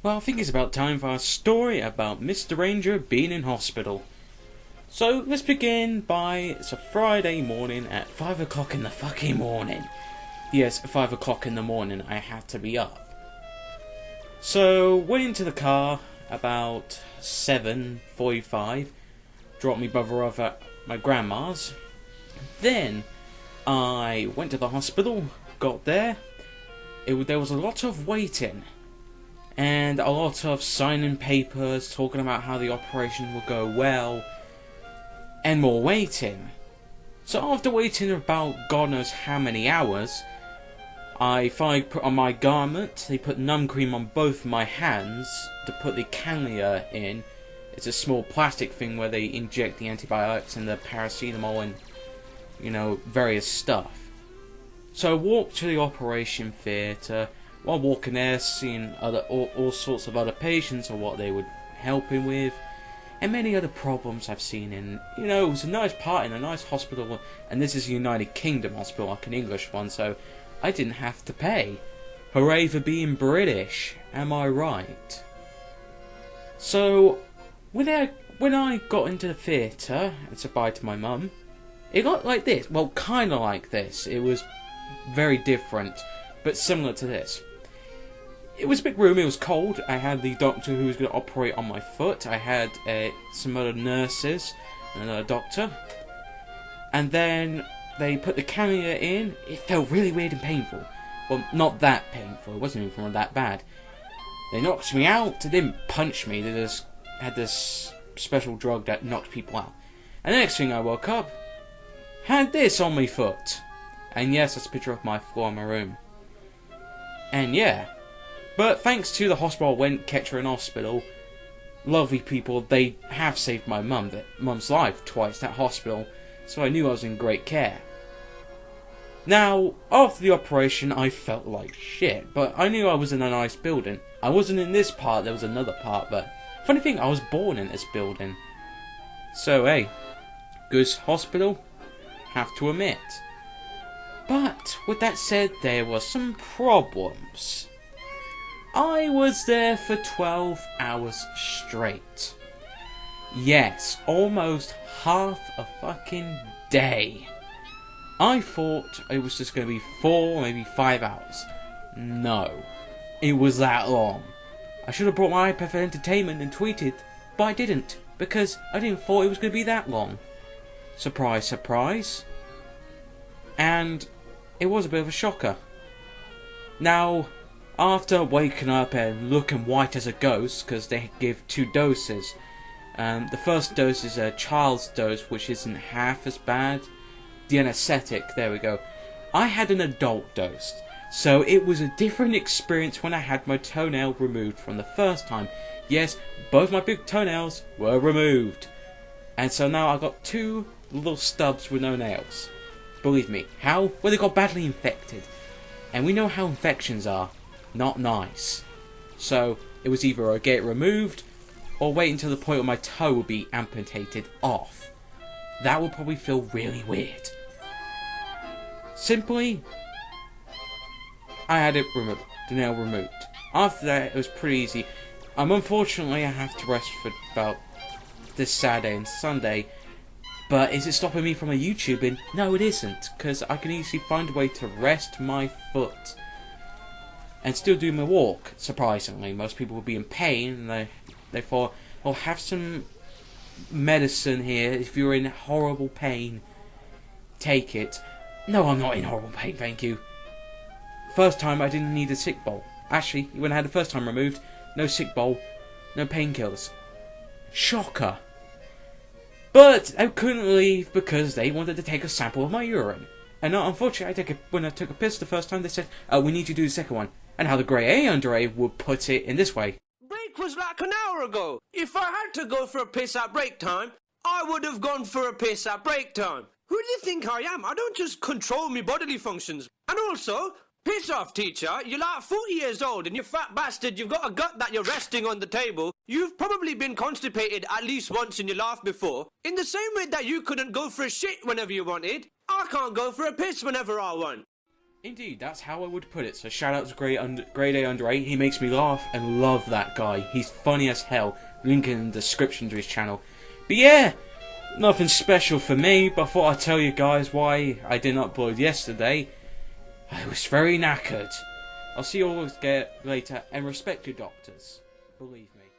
Well, I think it's about time for our story about Mr. Ranger being in hospital. So, let's begin by, it's a Friday morning at 5 o'clock in the fucking morning. Yes, 5 o'clock in the morning, I had to be up. So, went into the car about 7:45, dropped me brother off at my grandma's. Then, I went to the hospital, got there. There was a lot of waiting. And a lot of signing papers talking about how the operation will go well, and more waiting. So after waiting about God knows how many hours, I finally put on my garment. They put numb cream on both my hands to put the cannula in. It's a small plastic thing where they inject the antibiotics and the paracetamol and, various stuff. So I walked to the operation theatre. While walking there, seeing all sorts of other patients or what they were helping with, and many other problems I've seen in, it was a nice part in a nice hospital, and this is a United Kingdom hospital, like an English one, so I didn't have to pay. Hooray for being British, am I right? So, when I got into the theatre and said bye to my mum, it got like this, well, kind of like this. It was very different, but similar to this. It was a big room, it was cold. I had the doctor who was going to operate on my foot. I had some other nurses and another doctor. And then they put the cannula in. It felt really weird and painful. Well, not that painful. It wasn't even that bad. They knocked me out. They didn't punch me. They just had this special drug that knocked people out. And the next thing I woke up, had this on my foot. And yes, that's a picture of my floor in my room. And yeah. But thanks to the hospital I went, kept her in hospital, lovely people, they have saved my mum's life twice, that hospital, so I knew I was in great care. Now, after the operation, I felt like shit, but I knew I was in a nice building. I wasn't in this part, there was another part, but funny thing, I was born in this building. So, hey, good hospital, have to admit. But, with that said, there were some problems. I was there for 12 hours straight. Yes, almost half a fucking day. I thought it was just going to be 4, maybe 5 hours. No, it was that long. I should have brought my iPad for entertainment and tweeted, but I didn't, because I didn't thought it was going to be that long. Surprise, surprise. And it was a bit of a shocker. Now, after waking up and looking white as a ghost, because they give 2 doses. The first dose is a child's dose, which isn't half as bad. The anesthetic, there we go. I had an adult dose, so it was a different experience when I had my toenail removed from the first time. Yes, both my big toenails were removed. And so now I got 2 little stubs with no nails. Believe me, how? Well, they got badly infected. And we know how infections are. Not nice. So, it was either I get it removed, or wait until the point where my toe would be amputated off. That would probably feel really weird. Simply, I had it removed, the nail removed. After that, it was pretty easy. Unfortunately, I have to rest for about this Saturday and Sunday. But is it stopping me from a YouTubing? No, it isn't, because I can easily find a way to rest my foot and still do my walk, surprisingly. Most people would be in pain, and they thought, well, have some medicine here. If you're in horrible pain, take it. No, I'm not in horrible pain, thank you. First time, I didn't need a sick bowl. Actually, when I had the first time removed, no sick bowl, no painkillers. Shocker. But I couldn't leave because they wanted to take a sample of my urine. And unfortunately, when I took a piss the first time, they said, we need to do the second one. And how the GradeAUnderA would put it in this way. Break was like an hour ago. If I had to go for a piss at break time, I would have gone for a piss at break time. Who do you think I am? I don't just control my bodily functions. And also, piss off, teacher. You're like 40 years old and you fat bastard, you've got a gut that you're resting on the table. You've probably been constipated at least once in your life before. In the same way that you couldn't go for a shit whenever you wanted, I can't go for a piss whenever I want. Indeed, that's how I would put it. So shout out to GradeAUnderA. He makes me laugh and love that guy. He's funny as hell. Link in the description to his channel. But yeah, nothing special for me, but I thought I'd tell you guys why I didn't upload yesterday. I was very knackered. I'll see you all later, and respect your doctors. Believe me.